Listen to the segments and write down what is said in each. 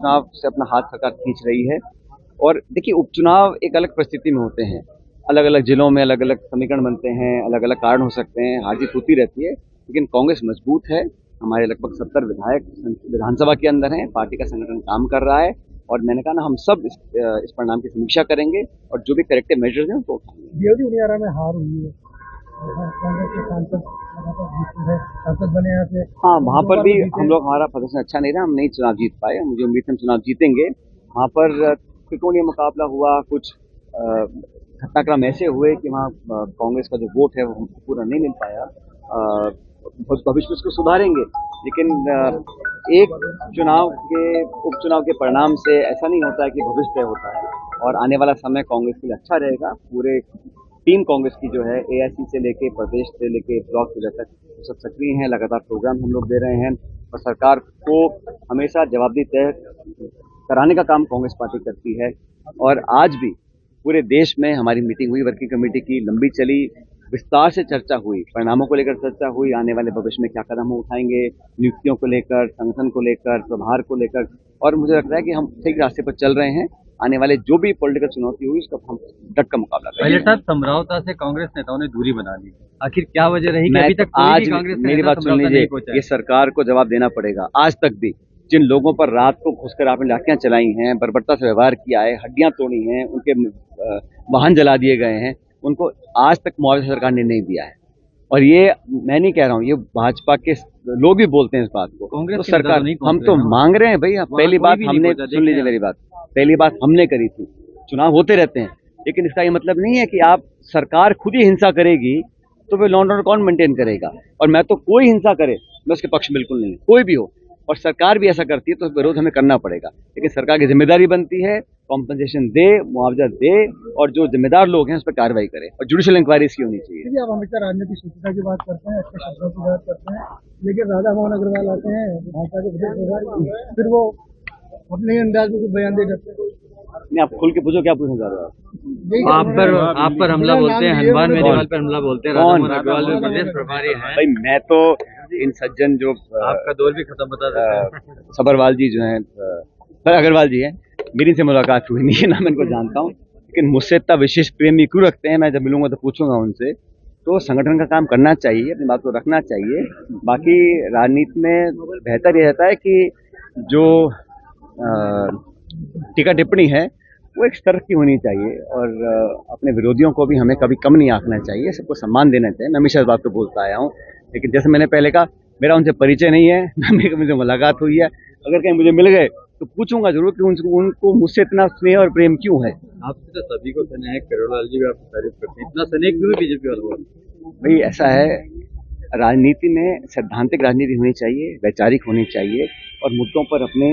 चुनाव से अपना हाथ सरकार खींच रही है। और देखिए, उपचुनाव एक अलग परिस्थिति में होते हैं, अलग अलग जिलों में अलग अलग समीकरण बनते हैं, अलग अलग कारण हो सकते हैं, हार जीत होती रहती है, लेकिन कांग्रेस मजबूत है। हमारे लगभग 70 विधायक विधानसभा के अंदर हैं, पार्टी का संगठन काम कर रहा है। और मैंने कहा ना, हम सब इस परिणाम की समीक्षा करेंगे और जो भी करेक्टिव मेजर्स हैं उनको उठाएंगे। उनियारा में हार हुई है, कांग्रेस के सांसद लगातार जीतते हैं, सांसद बने यहाँ से। हाँ, वहाँ पर भी हम लोग, हमारा प्रदर्शन अच्छा नहीं रहा, हम नहीं चुनाव जीत पाए। मुझे उम्मीद है हम चुनाव जीतेंगे। वहाँ पर त्रिकोणीय मुकाबला हुआ, कुछ घटनाक्रम ऐसे हुए कि वहाँ कांग्रेस का जो वोट है वो हमको पूरा नहीं मिल पाया। भविष्य में इसको सुधारेंगे, लेकिन एक चुनाव के उपचुनाव के परिणाम से ऐसा नहीं होता है कि भविष्य तय होता है। और आने वाला समय कांग्रेस के लिए अच्छा रहेगा। पूरे टीम कांग्रेस की जो है, एआईसी से लेके प्रदेश से लेके ब्लॉक जिला तक सब सक्रिय हैं। लगातार प्रोग्राम हम लोग दे रहे हैं और सरकार को हमेशा जवाबदेही तय कराने का काम कांग्रेस पार्टी करती है। और आज भी पूरे देश में हमारी मीटिंग हुई, वर्किंग कमेटी की लंबी चली, विस्तार से चर्चा हुई, परिणामों को लेकर चर्चा हुई, आने वाले भविष्य में क्या कदम हम उठाएंगे, नियुक्तियों को लेकर, संगठन को लेकर, प्रभार को लेकर। और मुझे लगता है कि हम ठीक रास्ते पर चल रहे हैं। आने वाले जो भी पॉलिटिकल चुनौती हुई उसका हम डट का मुकाबला करेंगे। पहले साहब, समरावता से कांग्रेस नेताओं ने दूरी बना ली, आखिर क्या वजह रही कि अभी तक आज कांग्रेस मेरी बात सुन लीजिए, ये सरकार को जवाब देना पड़ेगा। आज तक भी जिन लोगों पर रात को घुसकर आपने लाठियां चलाई हैं, बर्बरता से व्यवहार किया है, हड्डियां तोड़ी हैं, उनके वाहन जला दिए गए हैं, उनको आज तक मुआवजा सरकार ने नहीं दिया है। और ये मैं नहीं कह रहा हूँ, ये भाजपा के लोग भी बोलते हैं इस बात को। तो सरकार, हम तो मांग रहे हैं भाई। पहली बात हमने, सुन लीजिए मेरी बात, पहली बात हमने करी थी। चुनाव होते रहते हैं, लेकिन इसका ये मतलब नहीं है कि आप सरकार खुद ही हिंसा करेगी तो फिर लॉ एंड ऑर्डर कौन मेंटेन करेगा। और मैं तो कोई हिंसा करे मैं उसके पक्ष बिल्कुल नहीं, कोई भी हो। और सरकार भी ऐसा करती है तो विरोध हमें करना पड़ेगा, लेकिन सरकार की जिम्मेदारी बनती है कॉम्पनसेशन दे, मुआवजा दे, और जो जिम्मेदार लोग हैं उस पर कार्रवाई करे, और जुडिशियल इंक्वायरी इसकी होनी चाहिए। आप हमेशा राजनीतिक सूचिता की बात करते हैं, अच्छे शब्दों की बात करते हैं, लेकिन राधा मोहन अग्रवाल आते हैं भाजपा के प्रदेश प्रभारी, फिर वो अपने अंदाज में कुछ बयान दे जाते हैं। नहीं, आप खुल के पूछो, क्या पूछना चाह रहे हो आप पर हमला बोलते हैं, हनुमान मेरीवाल पर हमला बोलते हैं, राधा मोहन अग्रवाल भी प्रदेश प्रभारी हैं। भाई, मैं तो इन सज्जन जो आपका दौर भी खत्म बता देते हैं, सबरवाल जी जो हैं, अग्रवाल जी हैं, मेरी से मुलाकात हुई नहीं है, ना मैं इनको जानता हूँ, लेकिन मुझसे इतना विशेष प्रेम ही क्यों रखते हैं, मैं जब मिलूंगा तो पूछूंगा उनसे। तो संगठन का काम करना चाहिए, अपनी बात को रखना चाहिए। बाकी राजनीति में बेहतर ये रहता है कि जो टीका टिप्पणी है वो एक स्तर की होनी चाहिए, और अपने विरोधियों को भी हमें कभी कम नहीं आंकना चाहिए, सबको सम्मान देना चाहिए। मैं हमेशा इस बात को बोलता आया हूँ। लेकिन जैसे मैंने पहले कहा, मेरा उनसे परिचय नहीं है, ना मेरी मुझे मुलाकात हुई है। अगर कहीं मुझे मिल गए तो पूछूंगा जरूर कि उनको मुझसे इतना स्नेह और प्रेम क्यों है। आपसे तो सभी को स्नेह है, करोड़लाल जी भी आपकी तारीफ करते हैं, इतना स्नेह क्यों बीजेपी वालों? भाई, ऐसा है, राजनीति में सैद्धांतिक राजनीति होनी चाहिए, वैचारिक होनी चाहिए, और मुद्दों पर अपने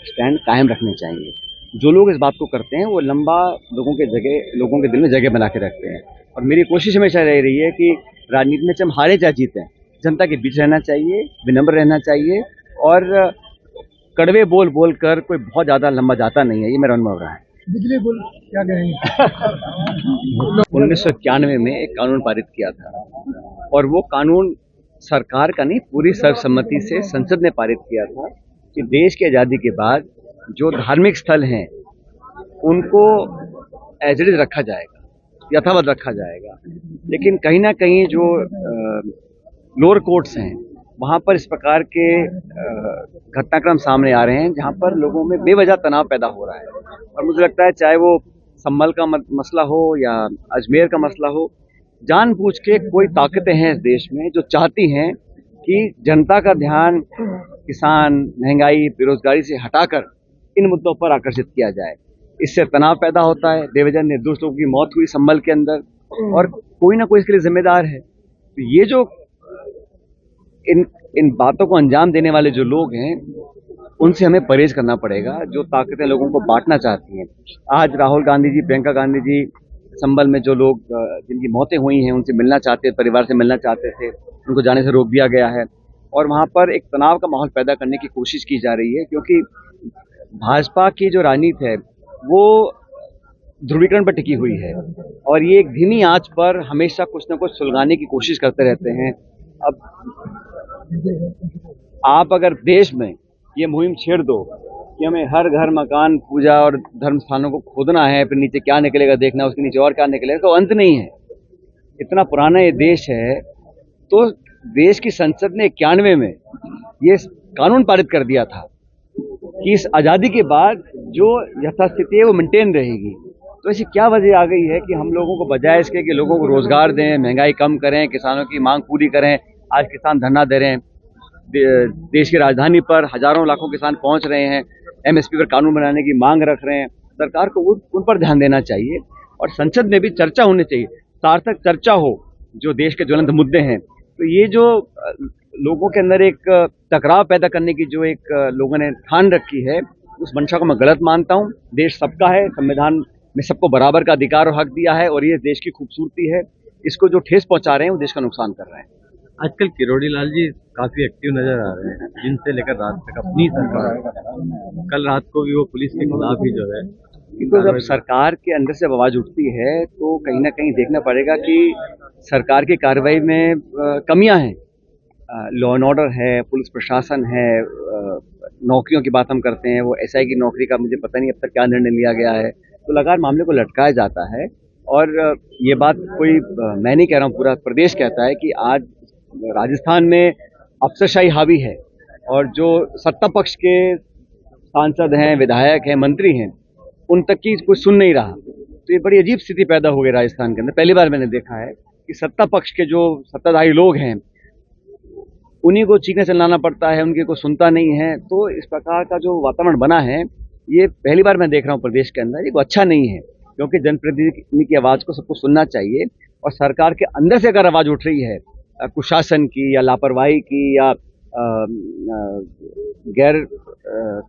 स्टैंड कायम रखने चाहिए। जो लोग इस बात को करते हैं वो लंबा लोगों के दिल में जगह बना के रखते हैं। और मेरी कोशिश हमेशा रह रही है कि राजनीति में चाहे हम हारे चाहे जीतें, जनता के बीच रहना चाहिए, विनम्र रहना चाहिए, और कड़वे बोल बोल कर कोई बहुत ज़्यादा लंबा जाता नहीं है। ये मेरा अनुभव रहा है। बिजली बिल क्या कहेंगे? 1991 में एक कानून पारित किया था, और वो कानून सरकार का नहीं, पूरी सर्वसम्मति से संसद ने पारित किया था कि देश की आज़ादी के बाद जो धार्मिक स्थल हैं उनको एज इट इज रखा जाएगा, यथावत रखा जाएगा। लेकिन कहीं ना कहीं जो लोअर कोर्ट्स हैं वहाँ पर इस प्रकार के घटनाक्रम सामने आ रहे हैं जहाँ पर लोगों में बेवजह तनाव पैदा हो रहा है। और मुझे लगता है चाहे वो संभल का मसला हो या अजमेर का मसला हो, जानबूझ के कोई ताकतें हैं इस देश में जो चाहती हैं कि जनता का ध्यान किसान, महंगाई, बेरोजगारी से हटाकर इन मुद्दों पर आकर्षित किया जाए। इससे तनाव पैदा होता है, बेवजह निर्दोष लोगों की मौत हुई संभल के अंदर, और कोई ना कोई इसके लिए जिम्मेदार है। तो ये जो इन बातों को अंजाम देने वाले जो लोग हैं उनसे हमें परहेज करना पड़ेगा, जो ताकतें लोगों को बांटना चाहती हैं। आज राहुल गांधी जी, प्रियंका गांधी जी, संभल में जो लोग जिनकी मौतें हुई हैं उनसे मिलना चाहते, परिवार से मिलना चाहते थे, उनको जाने से रोक दिया गया है। और वहाँ पर एक तनाव का माहौल पैदा करने की कोशिश की जा रही है, क्योंकि भाजपा की जो राजनीति है वो ध्रुवीकरण पर टिकी हुई है, और ये एक धीमी आंच पर हमेशा कुछ न कुछ सुलगाने की कोशिश करते रहते हैं। अब आप अगर देश में ये मुहिम छेड़ दो कि हमें हर घर मकान पूजा और धर्म स्थानों को खोदना है, फिर नीचे क्या निकलेगा देखना है, उसके नीचे और क्या निकलेगा, तो अंत नहीं है। इतना पुराना ये देश है, तो देश की संसद ने 91 में ये कानून पारित कर दिया था कि इस आज़ादी के बाद जो यथास्थिति है वो मेंटेन रहेगी। तो ऐसी क्या वजह आ गई है कि हम लोगों को बजाय इसके कि लोगों को रोजगार दें, महंगाई कम करें, किसानों की मांग पूरी करें, आज किसान धरना दे रहे हैं, देश की राजधानी पर हजारों लाखों किसान पहुंच रहे हैं, एमएसपी पर कानून बनाने की मांग रख रहे हैं। सरकार को उन पर ध्यान देना चाहिए और संसद में भी चर्चा होनी चाहिए, सार्थक चर्चा हो जो देश के ज्वलंत मुद्दे हैं। तो ये जो लोगों के अंदर एक टकराव पैदा करने की जो एक लोगों ने ठान रखी है, उस मंशा को मैं गलत मानता हूँ। देश सबका है, संविधान में सबको बराबर का अधिकार और हक दिया है और ये देश की खूबसूरती है। इसको जो ठेस पहुंचा रहे हैं वो देश का नुकसान कर रहे हैं। आजकल किरोड़ी लाल जी काफी एक्टिव नजर आ रहे हैं, दिन से लेकर रात तक अपनी सरकार। कल रात को भी वो पुलिस के खिलाफ ही जो है, तो जब सरकार के अंदर से आवाज उठती है तो कहीं ना कहीं देखना पड़ेगा कि सरकार की कार्रवाई में कमियां हैं। लॉ एंड ऑर्डर है, पुलिस प्रशासन है, नौकरियों की बात हम करते हैं, वो एसआई की नौकरी का मुझे पता नहीं अब तक क्या निर्णय लिया गया है। तो लगातार मामले को लटकाया जाता है और ये बात कोई मैं नहीं कह रहा हूँ, पूरा प्रदेश कहता है कि आज राजस्थान में अफसरशाही हावी है और जो सत्ता पक्ष के सांसद हैं, विधायक हैं, मंत्री हैं, उन तक की कोई सुन नहीं रहा। तो ये बड़ी अजीब स्थिति पैदा हो गई राजस्थान के अंदर। पहली बार मैंने देखा है कि सत्ता पक्ष के जो सत्ताधारी लोग हैं उन्हीं को चीखने चिल्लाना पड़ता है, उनकी कोई सुनता नहीं है। तो इस प्रकार का जो वातावरण बना है, ये पहली बार मैं देख रहा हूँ प्रदेश के अंदर। ये को अच्छा नहीं है, क्योंकि जनप्रतिनिधि की आवाज़ को सबको सुनना चाहिए और सरकार के अंदर से अगर आवाज़ उठ रही है कुशासन की या लापरवाही की या गैर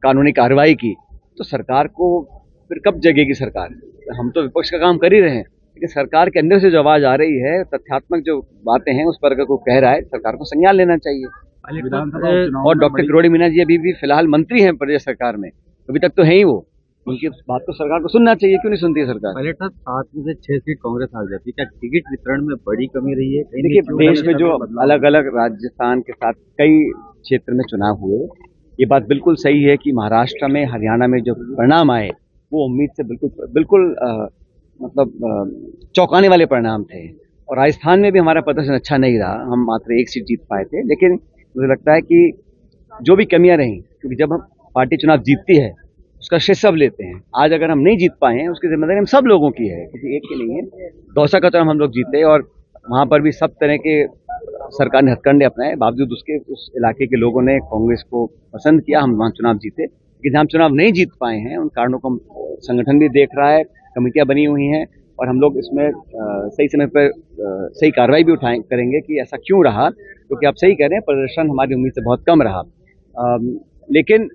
कानूनी कार्रवाई की, तो सरकार को फिर कब जगेगी सरकार? हम तो विपक्ष का काम कर ही रहे हैं, लेकिन सरकार के अंदर से जो आवाज़ आ रही है, तथ्यात्मक जो बातें हैं, उस पर अगर कोई कह रहा है, सरकार को संज्ञान लेना चाहिए। और डॉक्टर किरोड़ी मीना जी अभी भी फिलहाल मंत्री हैं प्रदेश सरकार में, अभी तक तो है ही वो। उनकी बात तो सरकार को सुनना चाहिए, क्यों नहीं सुनती है सरकार? पहले था 7 में से 6 सीट कांग्रेस आ जाती, क्या टिकट वितरण में बड़ी कमी रही है? देखिए, देश में जो अलग अलग राजस्थान के साथ कई क्षेत्र में चुनाव हुए, ये बात बिल्कुल सही है कि महाराष्ट्र में, हरियाणा में जो परिणाम आए वो उम्मीद से बिल्कुल चौंकाने वाले परिणाम थे। और राजस्थान में भी हमारा प्रदर्शन अच्छा नहीं रहा, हम मात्र 1 सीट जीत पाए थे। लेकिन मुझे लगता है कि जो भी कमियां रहीं, क्योंकि जब हम पार्टी चुनाव जीतती है उसका श्रेय सब लेते हैं। आज अगर हम नहीं जीत पाए हैं, उसकी जिम्मेदारी हम सब लोगों की है, किसी एक की नहीं है। दौसा का चुनाव हम लोग जीते और वहाँ पर भी सब तरह के सरकार ने हथकंडे अपनाए, बावजूद उसके उस इलाके के लोगों ने कांग्रेस को पसंद किया, हम वहाँ चुनाव जीते। लेकिन जहाँ हम चुनाव नहीं जीत पाए हैं, उन कारणों को संगठन भी देख रहा है, कमेटियाँ बनी हुई हैं और हम लोग इसमें सही समय पर सही कार्रवाई भी करेंगे कि ऐसा क्यों रहा। क्योंकि आप सही कह रहे हैं, प्रदर्शन हमारी उम्मीद से बहुत कम रहा। लेकिन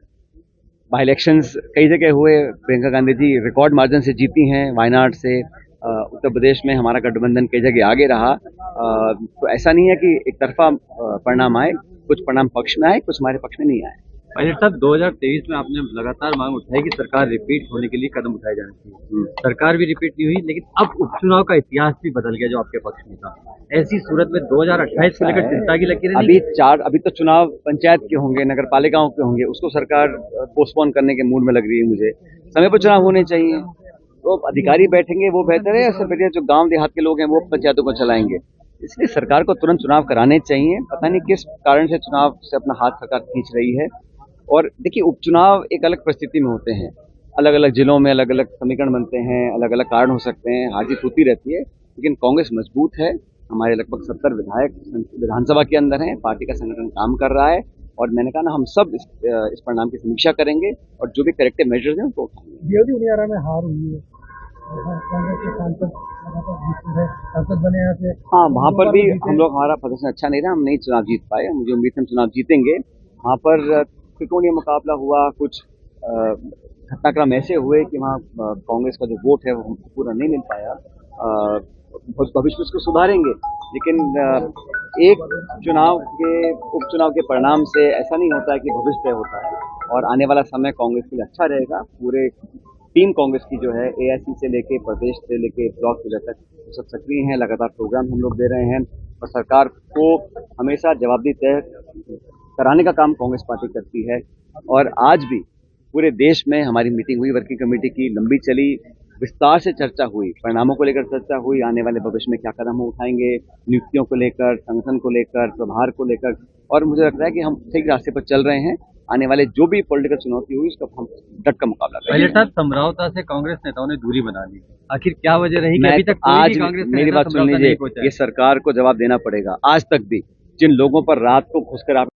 बाई इलेक्शंस कई जगह हुए, प्रियंका गांधी जी रिकॉर्ड मार्जिन से जीती हैं, वायनाड से। उत्तर प्रदेश में हमारा गठबंधन कई जगह आगे रहा। तो ऐसा नहीं है कि एक तरफा परिणाम आए, कुछ परिणाम पक्ष में आए, कुछ हमारे पक्ष में नहीं आए। पायलट साहब, 2023 में आपने लगातार मांग उठाई कि सरकार रिपीट होने के लिए कदम उठाए जाने चाहिए। सरकार भी रिपीट नहीं हुई, लेकिन अब उपचुनाव का इतिहास भी बदल गया जो आपके पक्ष में था। ऐसी सूरत में 2028 को लेकर चिंता की लकीरें अभी तो चुनाव पंचायत के होंगे, नगर पालिकाओं के होंगे, उसको सरकार पोस्टपोन करने के मूड में लग रही है। मुझे समय पर चुनाव होने चाहिए, तो अधिकारी बैठेंगे वो बेहतर है, ऐसे बढ़िया जो गाँव देहात के लोग हैं वो पंचायतों को चलाएंगे। इसलिए सरकार को तुरंत चुनाव कराने चाहिए। पता नहीं किस कारण से चुनाव से अपना हाथ सरकार खींच रही है। और देखिए, उपचुनाव एक अलग परिस्थिति में होते हैं, अलग अलग जिलों में अलग अलग समीकरण बनते हैं, अलग अलग कारण हो सकते हैं, हार जीत होती रहती है। लेकिन कांग्रेस मजबूत है, हमारे लगभग 70 विधायक विधानसभा के अंदर हैं, पार्टी का संगठन काम कर रहा है और मैंने कहा ना, हम सब इस परिणाम की समीक्षा करेंगे और जो भी करेक्टिव मेजर्स हैं उनको उठाएंगे। में हार हुई है, कांग्रेस के सांसद बने हैं। हाँ, वहाँ पर भी हम लोग, हमारा प्रदर्शन अच्छा नहीं रहा, हम नहीं चुनाव जीत पाए। मुझे उम्मीद है हम चुनाव जीतेंगे। वहाँ पर त्रिकोणीय मुकाबला हुआ, कुछ घटनाक्रम ऐसे हुए कि वहाँ कांग्रेस का जो वोट है वो हमको पूरा नहीं मिल पाया। भविष्य में उसको सुधारेंगे, लेकिन एक उपचुनाव के परिणाम से ऐसा नहीं होता है कि भविष्य तय होता है। और आने वाला समय कांग्रेस के लिए अच्छा रहेगा। पूरे टीम कांग्रेस की जो है, एआईसी से लेके प्रदेश से लेके ब्लॉक जिला तक सब सक्रिय हैं, लगातार प्रोग्राम हम लोग दे रहे हैं और सरकार को हमेशा जवाबदेही तय कराने का काम कांग्रेस पार्टी करती है। और आज भी पूरे देश में हमारी मीटिंग हुई, वर्किंग कमेटी की लंबी चली, विस्तार से चर्चा हुई, परिणामों को लेकर चर्चा हुई, आने वाले भविष्य में क्या कदम हम उठाएंगे, नियुक्तियों को लेकर, संगठन को लेकर, प्रभार को लेकर, और मुझे लगता है कि हम सही रास्ते पर चल रहे हैं। आने वाले जो भी पॉलिटिकल चुनौती हुई उसका हम डट का मुकाबला करेंगे। पहले साहब, समझौता से कांग्रेस नेताओं ने दूरी बना ली, आखिर क्या वजह रही कि मैं अभी तक कोई आज भी कांग्रेस का मेरी नेता बात सुन समझौता लीजिए, नहीं पहुंचा है? ये सरकार को जवाब देना पड़ेगा। आज तक भी जिन लोगों पर रात को घुसकर आप